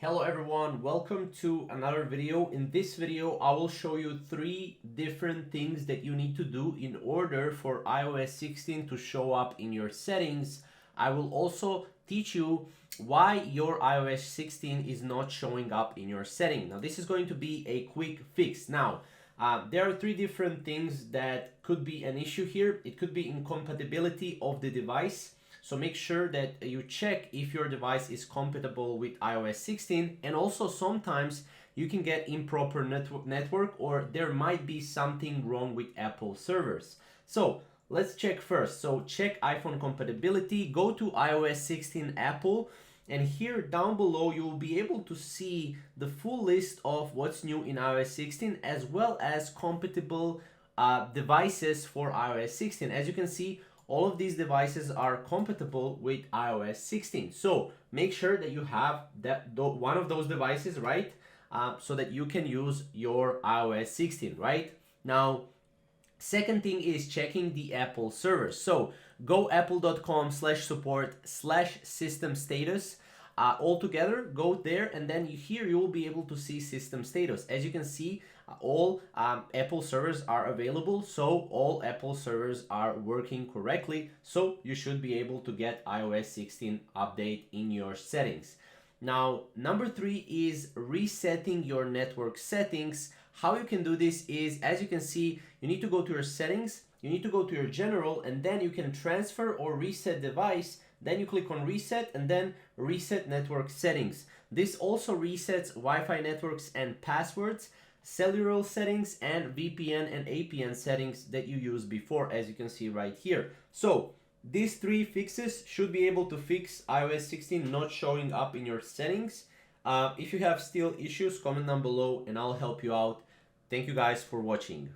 Hello everyone, welcome to another video. In this video, I will show you 3 different things that you need to do in order for iOS 16 to show up in your settings. I will also teach you why your iOS 16 is not showing up in your setting. Now, this is going to be a quick fix. Now, there are 3 different things that could be an issue here. It could be incompatibility of the device. So make sure that you check if your device is compatible with iOS 16, and also sometimes you can get improper network or there might be something wrong with Apple servers. So let's check first. So check iPhone compatibility, go to iOS 16 Apple, and here down below you will be able to see the full list of what's new in iOS 16 as well as compatible devices for iOS 16. As you can see, all of these devices are compatible with iOS 16. So make sure that you have one of those devices, right? So that you can use your iOS 16, right? Now, second thing is checking the Apple servers. So go apple.com/support/system status. All together, go there, and then here you will be able to see system status. As you can see, all Apple servers are available, so all Apple servers are working correctly, so you should be able to get iOS 16 update in your settings. Now, number 3 is resetting your network settings. How you can do this is, as you can see, you need to go to your settings, you need to go to your general, and then you can transfer or reset device. Then you click on reset and then reset network settings. This also resets Wi-Fi networks and passwords, cellular settings, and VPN and APN settings that you used before, as you can see right here. So these 3 fixes should be able to fix iOS 16 not showing up in your settings. If you have still issues, comment down below and I'll help you out. Thank you guys for watching.